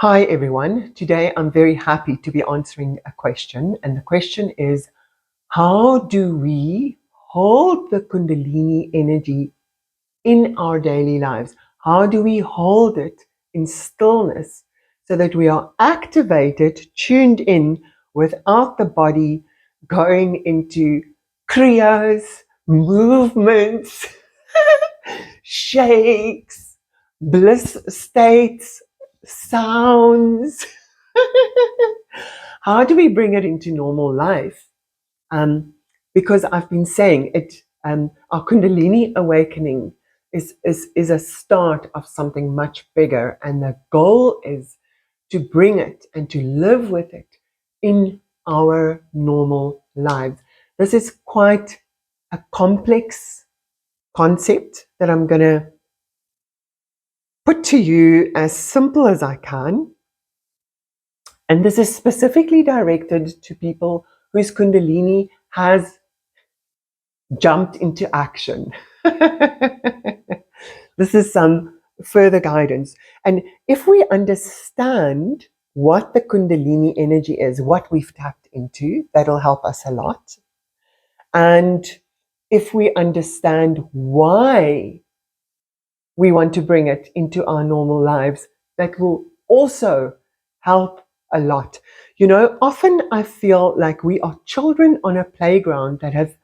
Hi everyone. Today I'm very happy to be answering a question, and the question is, how do we hold the Kundalini energy in our daily lives? How do we hold it in stillness so that we are activated, tuned in, without the body going into kriyas, movements, shakes, bliss states, sounds? How do we bring it into normal life? Because I've been saying it, our Kundalini awakening is a start of something much bigger, and the goal is to bring it and to live with it in our normal lives. This is quite a complex concept that I'm going to put to you as simple as I can. And this is specifically directed to people whose Kundalini has jumped into action. This is some further guidance. And if we understand what the Kundalini energy is, what we've tapped into, that'll help us a lot. And if we understand why we want to bring it into our normal lives, that will also help a lot. You know, often I feel like we are children on a playground that have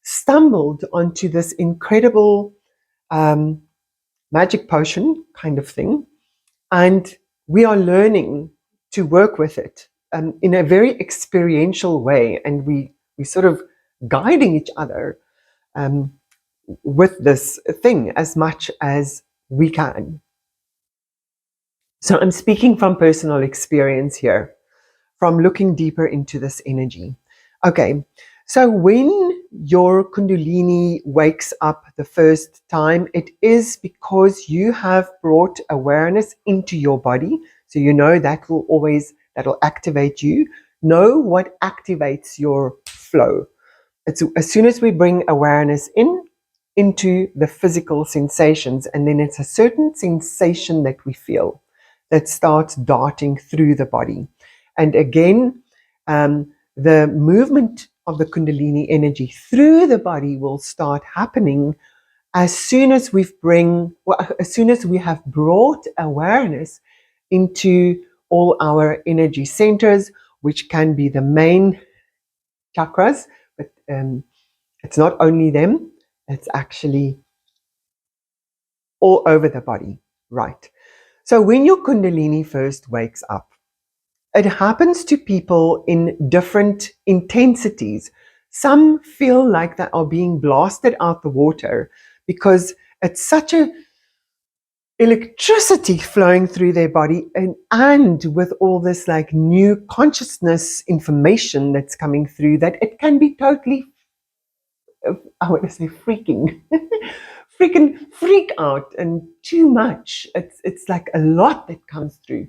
stumbled onto this incredible magic potion kind of thing, and we are learning to work with it in a very experiential way, and we sort of guiding each other with this thing as much as we can. So I'm speaking from personal experience here, from looking deeper into this energy. Okay, so when your Kundalini wakes up the first time, it is because you have brought awareness into your body. So you know that'll activate you. Know what activates your flow. It's as soon as we bring awareness into the physical sensations, and then it's a certain sensation that we feel that starts darting through the body. And again, the movement of the Kundalini energy through the body will start happening as soon as we have brought awareness into all our energy centers, which can be the main chakras, but it's not only them, it's actually all over the body, right? So when your Kundalini first wakes up, it happens to people in different intensities. Some feel like they are being blasted out the water because it's such a electricity flowing through their body, and with all this like new consciousness information that's coming through, that it can be totally, I want to say freaking freak out and too much. It's like a lot that comes through.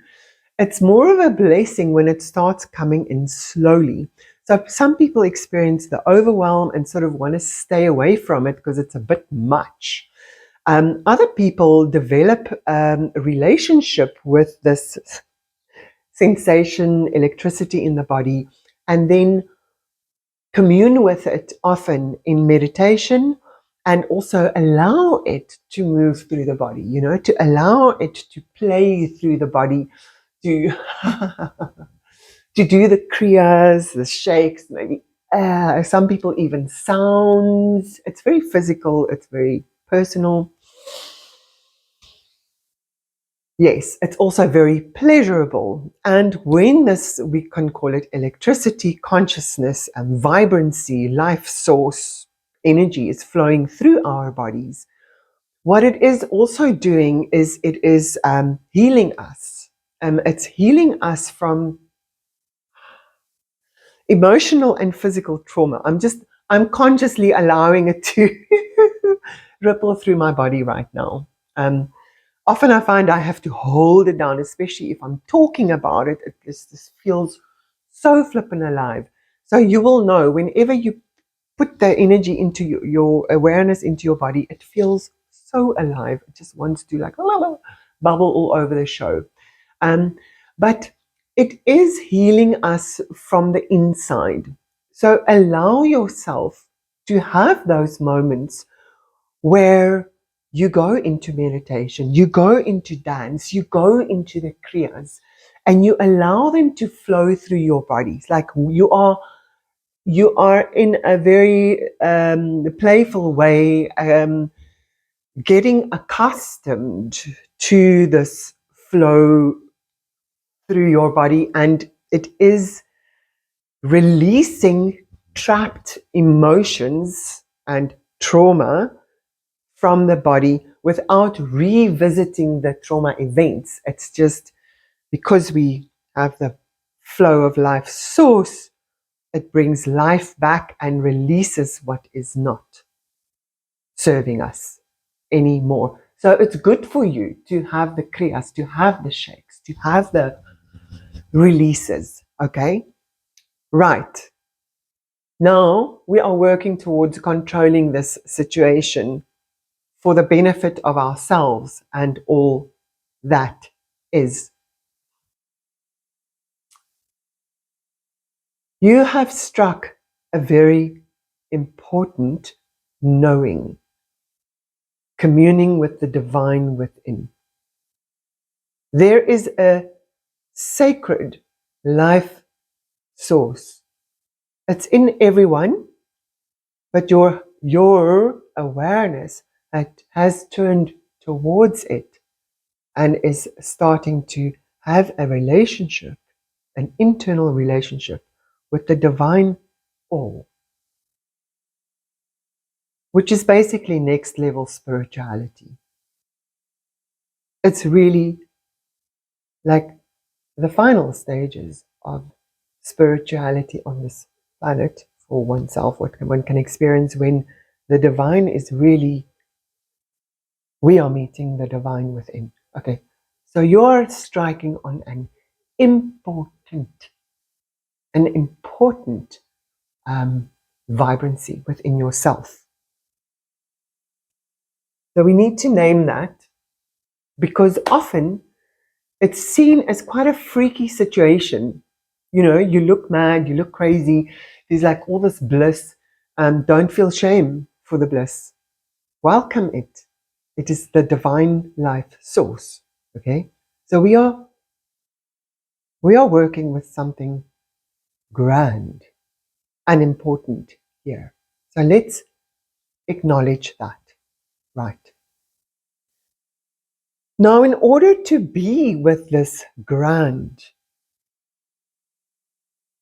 It's more of a blessing when it starts coming in slowly. So some people experience the overwhelm and sort of want to stay away from it because it's a bit much. Other people develop a relationship with this sensation, electricity in the body, and then commune with it often in meditation, and also allow it to move through the body, to allow it to play through the body, to to do the kriyas, the shakes, maybe some people even sounds. It's very physical, it's very personal. Yes, it's also very pleasurable. And when this, we can call it electricity, consciousness, and vibrancy, life source energy is flowing through our bodies. What it is also doing is it is healing us. It's healing us from emotional and physical trauma. I'm consciously allowing it to ripple through my body right now. Often I find I have to hold it down, especially if I'm talking about it. It just feels so flippin' alive. So you will know whenever you put the energy into your awareness into your body, it feels so alive. It just wants to like bubble all over the show. but it is healing us from the inside. So allow yourself to have those moments where you go into meditation, you go into dance, you go into the kriyas, and you allow them to flow through your bodies. Like you are in a very playful way, getting accustomed to this flow through your body, and it is releasing trapped emotions and trauma from the body without revisiting the trauma events. It's just because we have the flow of life source, it brings life back and releases what is not serving us anymore. So it's good for you to have the kriyas, to have the shakes, to have the releases. Okay? Right. Now we are working towards controlling this situation for the benefit of ourselves and all that is. You have struck a very important knowing, communing with the divine within. There is a sacred life source. It's in everyone, but your awareness has turned towards it and is starting to have a relationship, an internal relationship with the divine all, which is basically next level spirituality. It's really like the final stages of spirituality on this planet for oneself, what one can experience when the divine is really, we are meeting the divine within. Okay, so you're striking on an important vibrancy within yourself. So we need to name that, because often it's seen as quite a freaky situation. You know, you look mad, you look crazy, there's like all this bliss. Don't feel shame for the bliss. Welcome it. It is the divine life source. Okay? So we are working with something grand and important here. So let's acknowledge that. Right. Now, in order to be with this grand,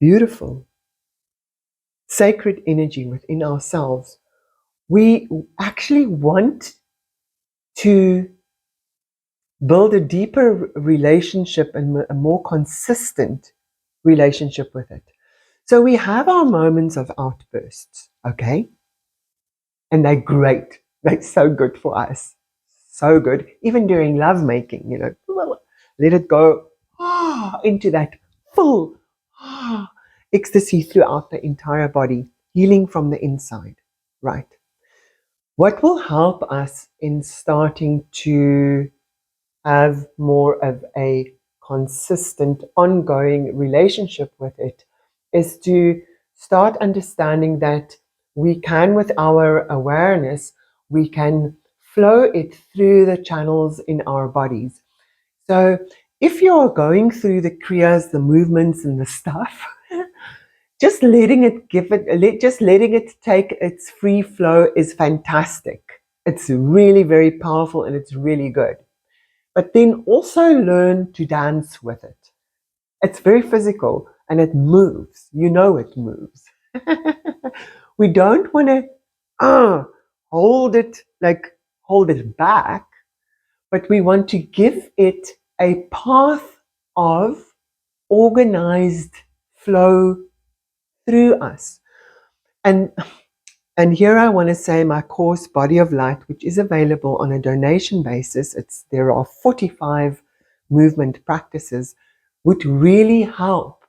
beautiful, sacred energy within ourselves, we actually want to build a deeper relationship and a more consistent relationship with it. So we have our moments of outbursts, okay? And they're great. They're so good for us. So good. Even during lovemaking, you know, let it go into that full ecstasy throughout the entire body, healing from the inside, right? What will help us in starting to have more of a consistent, ongoing relationship with it is to start understanding that we can, with our awareness, we can flow it through the channels in our bodies. So if you're going through the kriyas, the movements and the stuff, just letting it take its free flow is fantastic. It's really very powerful and it's really good. But then also learn to dance with it. It's very physical and it moves. You know it moves. We don't want to hold it back, but we want to give it a path of organized flow through us. And here I want to say my course, Body of Light, which is available on a donation basis, there are 45 movement practices, would really help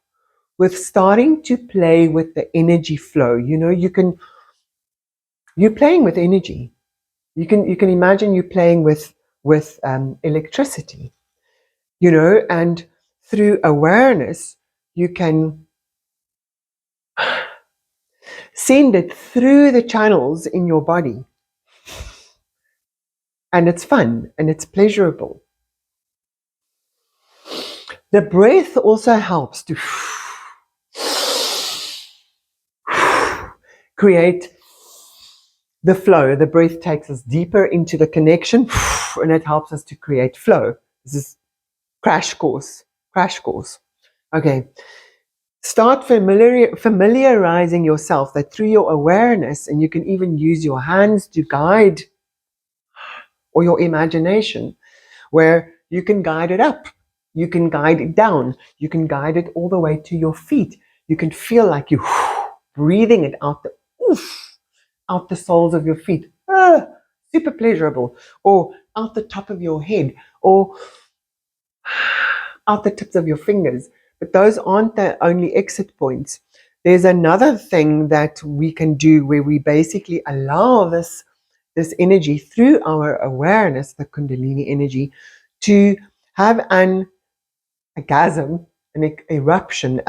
with starting to play with the energy flow. You know, you're playing with energy. You can imagine you playing with electricity, you know, and through awareness, you can send it through the channels in your body. And it's fun and it's pleasurable. The breath also helps to create the flow. The breath takes us deeper into the connection and it helps us to create flow. This is crash course. Okay. Start familiarizing yourself that through your awareness, and you can even use your hands to guide, or your imagination, where you can guide it up, you can guide it down, you can guide it all the way to your feet. You can feel like you breathing it out the soles of your feet. Super pleasurable. Or out the top of your head, or out the tips of your fingers. But those aren't the only exit points. There's another thing that we can do where we basically allow this energy through our awareness, the Kundalini energy, to have an orgasm, an eruption,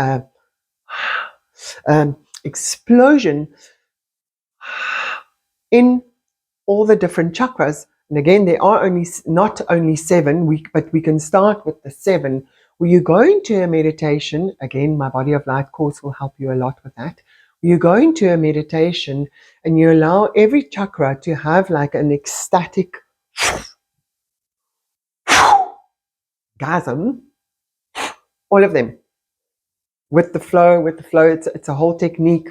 explosion in all the different chakras. And again, there are not only 7, but we can start with the 7. Where you go into a meditation, again, my Body of Light course will help you a lot with that. Where you go into a meditation and you allow every chakra to have like an ecstatic gasm, all of them, with the flow. It's a whole technique.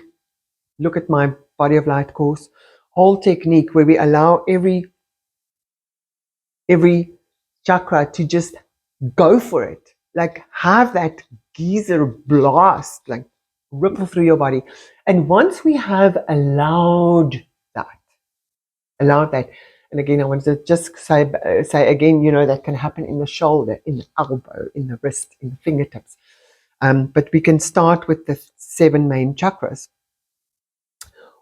Look at my Body of Light course. Whole technique where we allow every chakra to just go for it. Like have that geyser blast, like ripple through your body. And once we have allowed that, and again, I want to just say again, that can happen in the shoulder, in the elbow, in the wrist, in the fingertips. But we can start with the 7 main chakras.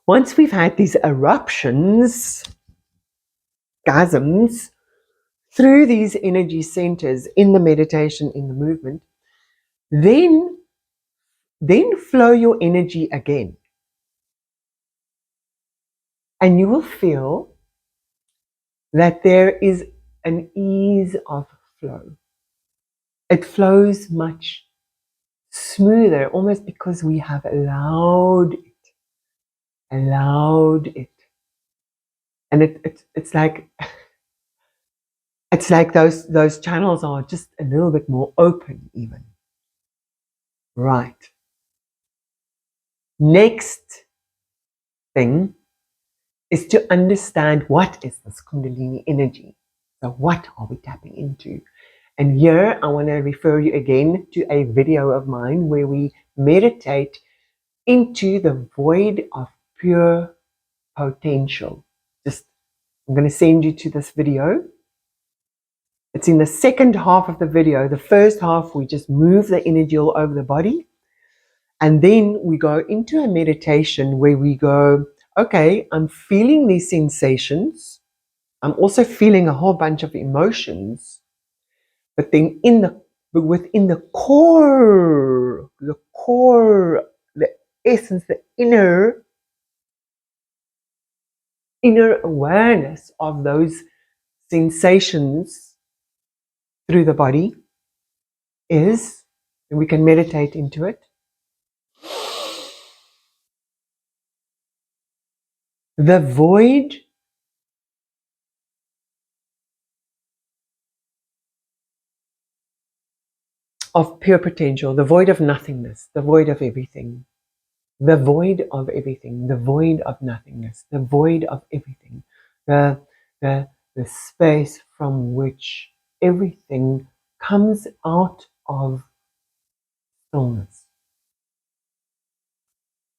Once we've had these eruptions, gasms, through these energy centers in the meditation, in the movement, then flow your energy again. And you will feel that there is an ease of flow. It flows much smoother, almost because we have allowed it. And it's like those channels are just a little bit more open even. Right. Next thing is to understand what is this Kundalini energy. So what are we tapping into? And here I want to refer you again to a video of mine where we meditate into the void of pure potential. I'm going to send you to this video. It's in the second half of the video. The first half, we just move the energy all over the body. And then we go into a meditation where we go, okay, I'm feeling these sensations. I'm also feeling a whole bunch of emotions. But then within the core, the essence, the inner awareness of those sensations through the body is, and we can meditate into it, the void of pure potential, the void of nothingness, the void of everything, the void of everything, the void of nothingness, the void of everything, the space from which everything comes out of stillness.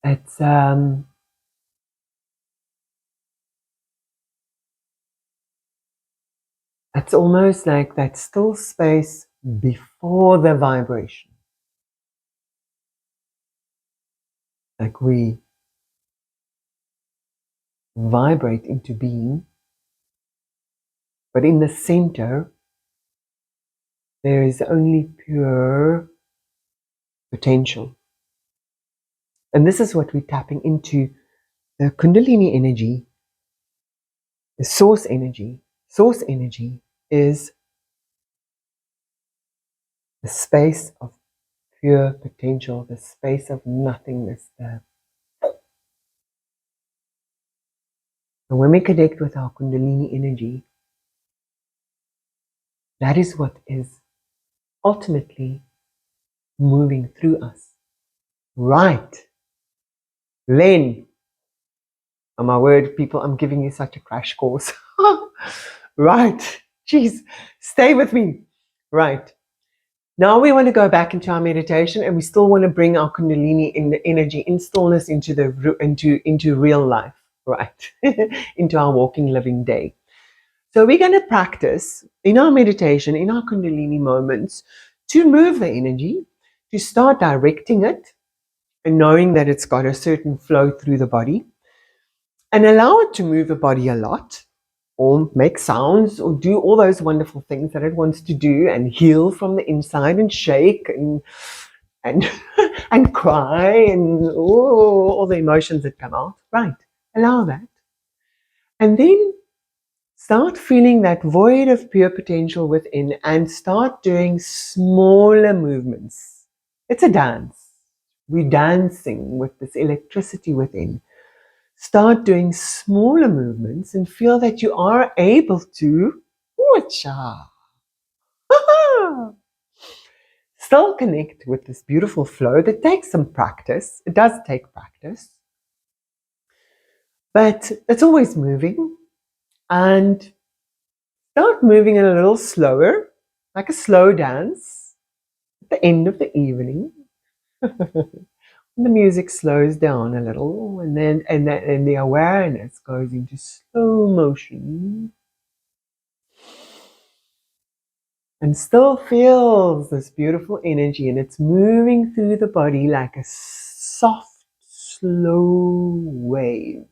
It's almost like that still space before the vibration. Like we vibrate into being, but in the center There is only pure potential. And this is what we're tapping into, the Kundalini energy, the source energy. Source energy is the space of pure potential, the space of nothingness. And when we connect with our Kundalini energy, that is what is ultimately moving through us. Right. Then, oh my word, people, I'm giving you such a crash course. Right. Jeez, stay with me. Right. Now we want to go back into our meditation, and we still want to bring our Kundalini in the energy, in stillness, into real life, right? Into our walking, living day. So we're going to practice in our meditation, in our Kundalini moments, to move the energy, to start directing it, and knowing that it's got a certain flow through the body, and allow it to move the body a lot, or make sounds, or do all those wonderful things that it wants to do, and heal from the inside, and shake, and and cry, and all the emotions that come out. Right, allow that, and then start feeling that void of pure potential within, and start doing smaller movements. It's a dance. We're dancing with this electricity within. Start doing smaller movements and feel that you are able to still connect with this beautiful flow that takes some practice. It does take practice, but it's always moving. And start moving it a little slower, like a slow dance at the end of the evening. The music slows down a little, and the awareness goes into slow motion, and still feels this beautiful energy, and it's moving through the body like a soft, slow wave,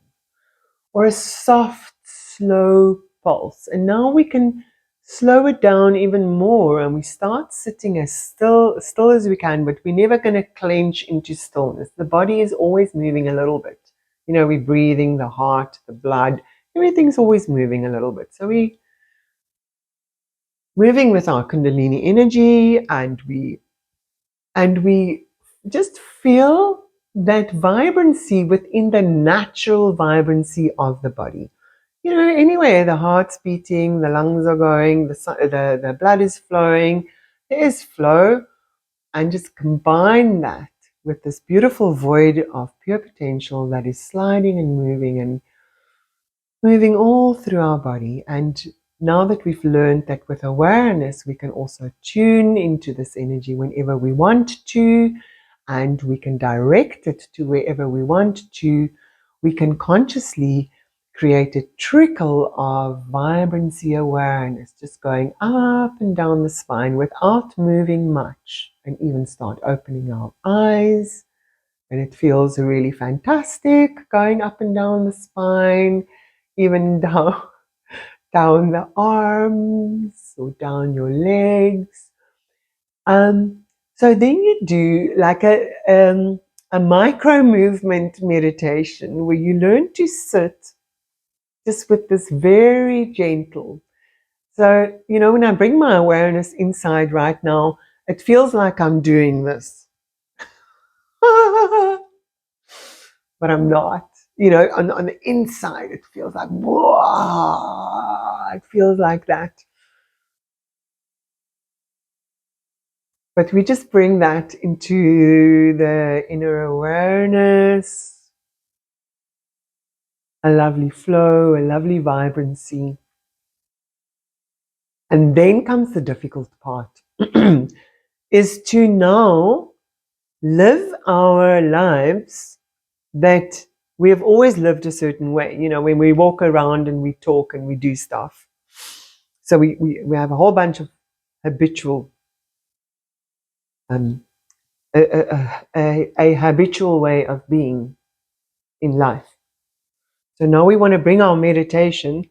or a soft, slow pulse. And now we can slow it down even more, and we start sitting as still as we can, but we're never going to clench into stillness. The body is always moving a little bit. We're breathing, the heart, the blood, everything's always moving a little bit. So we moving with our Kundalini energy, and we just feel that vibrancy within the natural vibrancy of the body. Anyway, the heart's beating, the lungs are going, the blood is flowing, there is flow, and just combine that with this beautiful void of pure potential that is sliding and moving all through our body. And now that we've learned that with awareness, we can also tune into this energy whenever we want to, and we can direct it to wherever we want to, we can consciously create a trickle of vibrancy awareness, just going up and down the spine without moving much, and even start opening our eyes. And it feels really fantastic going up and down the spine, even down the arms or down your legs. So then you do like a micro movement meditation where you learn to sit just with this very gentle. So, when I bring my awareness inside right now, it feels like I'm doing this. But I'm not. On the inside, it feels like, whoa, it feels like that. But we just bring that into the inner awareness, a lovely flow, a lovely vibrancy. And then comes the difficult part, is to now live our lives that we have always lived a certain way. When we walk around and we talk and we do stuff. So we have a whole bunch of habitual, a habitual way of being in life. So now we want to bring our meditation.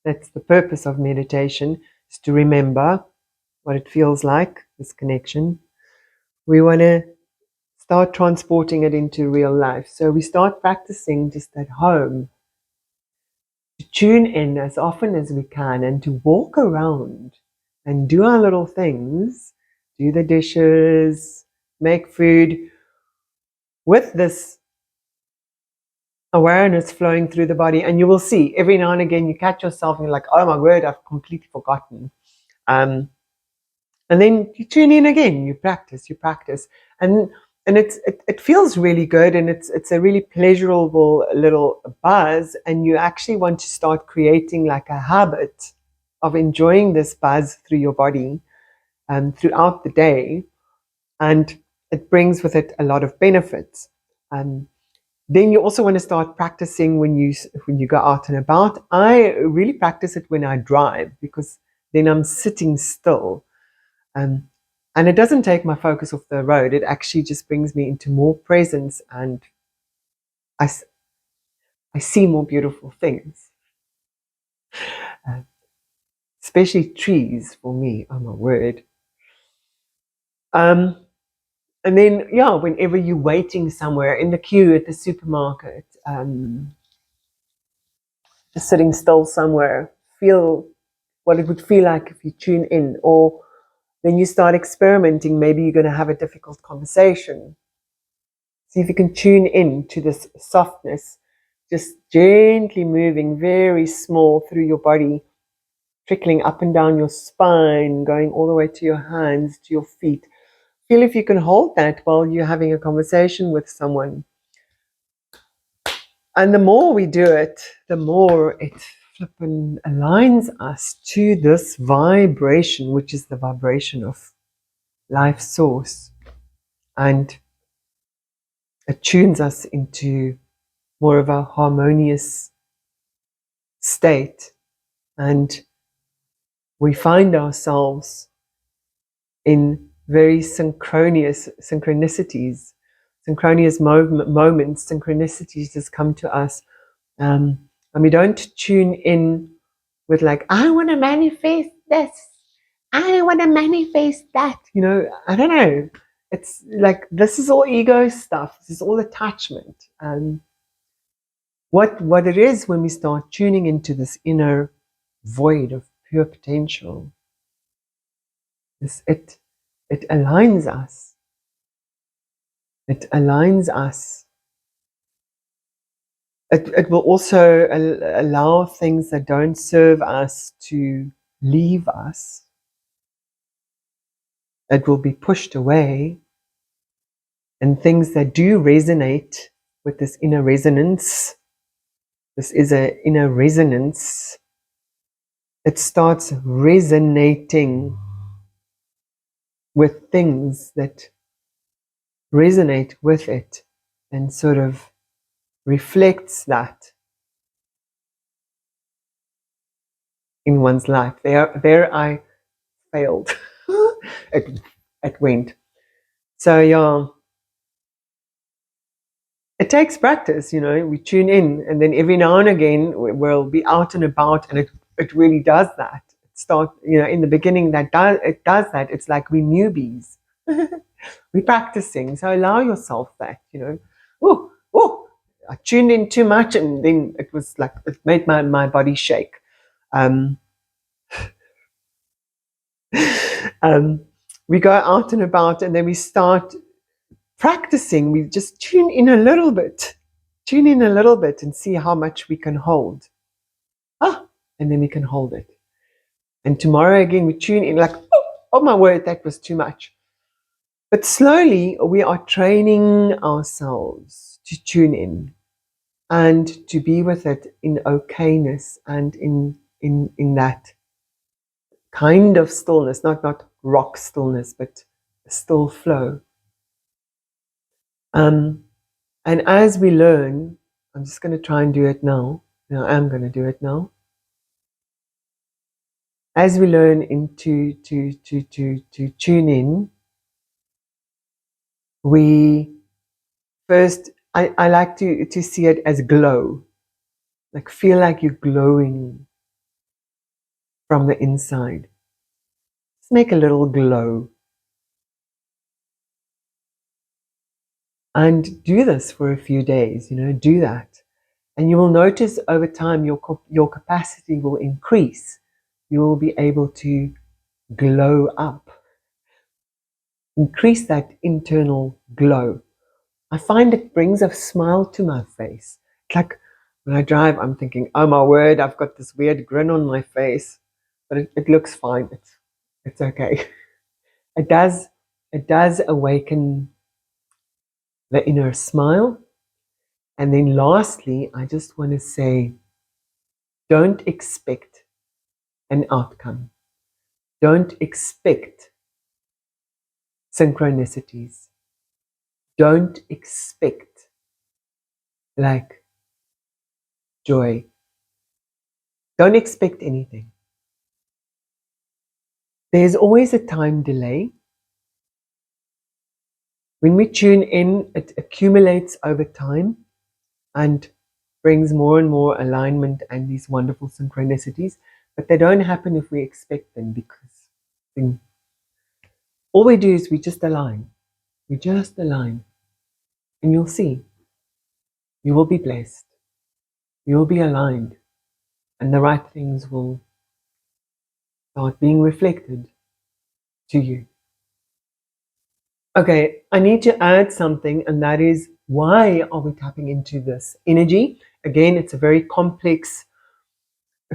That's the purpose of meditation, is to remember what it feels like, this connection. We want to start transporting it into real life. So we start practicing just at home to tune in as often as we can and to walk around and do our little things, do the dishes, make food with this awareness flowing through the body. And you will see every now and again you catch yourself and you're like, oh my word, I've completely forgotten. And then you tune in again, you practice, and it feels really good, and it's a really pleasurable little buzz, and you actually want to start creating like a habit of enjoying this buzz through your body throughout the day, and it brings with it a lot of benefits. Then you also want to start practicing when you go out and about. I really practice it when I drive, because then I'm sitting still. And it doesn't take my focus off the road. It actually just brings me into more presence, and I see more beautiful things, especially trees for me. Oh my word. And then, yeah, whenever you're waiting somewhere in the queue at the supermarket, just sitting still somewhere, feel what it would feel like if you tune in. Or then you start experimenting. Maybe you're going to have a difficult conversation. See if you can tune in to this softness, just gently moving, very small through your body, trickling up and down your spine, going all the way to your hands, to your feet. Feel if you can hold that while you're having a conversation with someone. And the more we do it, the more it flippin' aligns us to this vibration, which is the vibration of life source. And it tunes us into more of a harmonious state, and we find ourselves in very synchronous moments. Synchronicities just come to us, and we don't tune in with like, I want to manifest this, I want to manifest that. I don't know. It's like, this is all ego stuff. This is all attachment. What it is, when we start tuning into this inner void of pure potential, it aligns us. It aligns us. It will also allow things that don't serve us to leave us. It will be pushed away, and things that do resonate with this inner resonance. This is an inner resonance. It starts resonating with things that resonate with it, and sort of reflects that in one's life. There I failed. it went. So yeah, it takes practice. We tune in, and then every now and again we'll be out and about, and it really does that. In the beginning, it does that. It's like we newbies. We're practicing, so allow yourself that. Oh, I tuned in too much, and then it was like, it made my body shake. We go out and about, and then we start practicing. We just tune in a little bit, and see how much we can hold. And then we can hold it. And tomorrow again, we tune in like, oh my word, that was too much. But slowly, we are training ourselves to tune in and to be with it in okayness, and in that kind of stillness, not rock stillness, but a still flow. And as we learn, I'm just going to try and do it now. I'm going to do it now. As we learn to tune in, we first, I like to see it as glow. Like, feel like you're glowing from the inside. Let's make a little glow. And do this for a few days, do that. And you will notice over time your capacity will increase. You will be able to glow up. Increase that internal glow. I find it brings a smile to my face. It's like when I drive, I'm thinking, oh my word, I've got this weird grin on my face. But it looks fine. It's okay. It does awaken the inner smile. And then lastly, I just want to say, don't expect an outcome. Don't expect synchronicities. Don't expect like joy. Don't expect anything. There's always a time delay. When we tune in, it accumulates over time and brings more and more alignment and these wonderful synchronicities. But they don't happen if we expect them, because all we do is we just align. We just align. And you'll see. You will be blessed. You will be aligned. And the right things will start being reflected to you. Okay, I need to add something, and that is, why are we tapping into this energy? Again, it's a very complex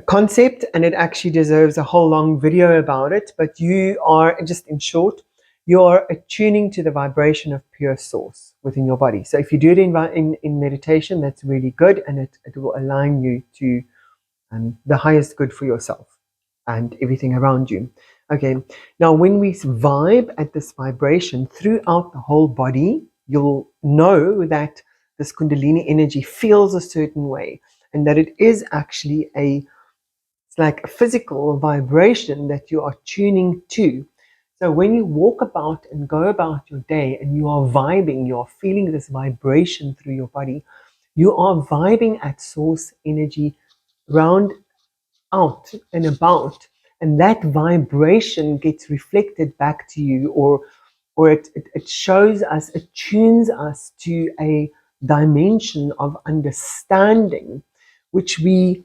concept, and it actually deserves a whole long video about it. But you are, just in short, you are attuning to the vibration of pure source within your body. So if you do it in meditation, that's really good, and it will align you to the highest good for yourself and everything around you. Okay, now when we vibe at this vibration throughout the whole body, you'll know that this Kundalini energy feels a certain way, and that it is actually it's like a physical vibration that you are tuning to. So when you walk about and go about your day and you are vibing, you are feeling this vibration through your body, you are vibing at source energy round, out and about, and that vibration gets reflected back to you, or it shows us, it tunes us to a dimension of understanding, which we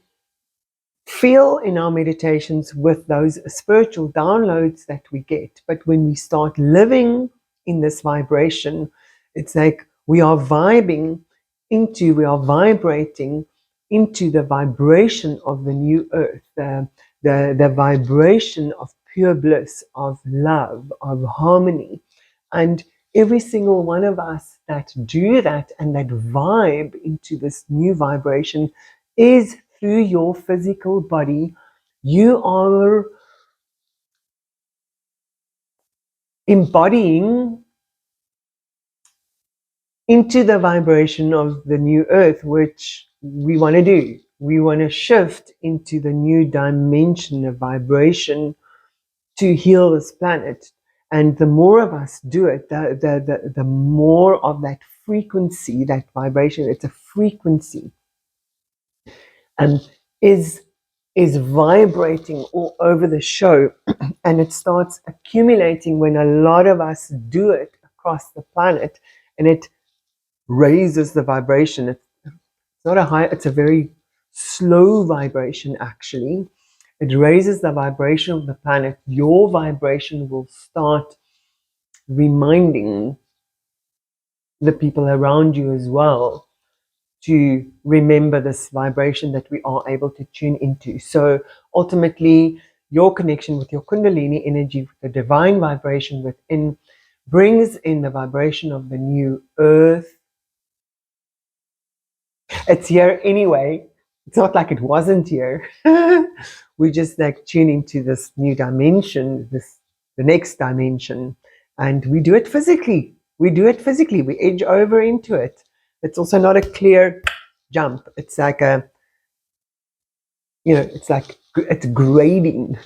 feel in our meditations with those spiritual downloads that we get. But when we start living in this vibration, it's like we are vibrating into the vibration of the new earth, the vibration of pure bliss, of love, of harmony. And every single one of us that do that and that vibe into this new vibration is through your physical body. You are embodying into the vibration of the new earth, which we want to do. We want to shift into the new dimension of vibration to heal this planet. And the more of us do it, the more of that frequency, that vibration, it's a frequency, is vibrating all over the show. And it starts accumulating when a lot of us do it across the planet, and it raises the vibration. It's not a high, it's a very slow vibration actually. It raises the vibration of the planet. Your vibration will start reminding the people around you as well to remember this vibration that we are able to tune into. So ultimately, your connection with your Kundalini energy, with the divine vibration within, brings in the vibration of the new earth. It's here anyway. It's not like it wasn't here. We just like tuning to this new dimension, the next dimension, and we do it physically. We edge over into it. It's also not a clear jump. It's like it's grading.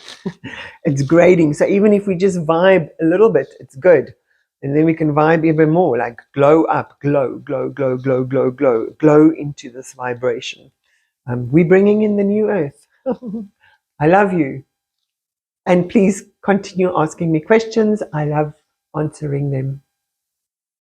It's grading. So even if we just vibe a little bit, it's good. And then we can vibe even more, like glow up, glow, glow, glow, glow, glow, glow, glow into this vibration. We're bringing in the new earth. I love you. And please continue asking me questions. I love answering them.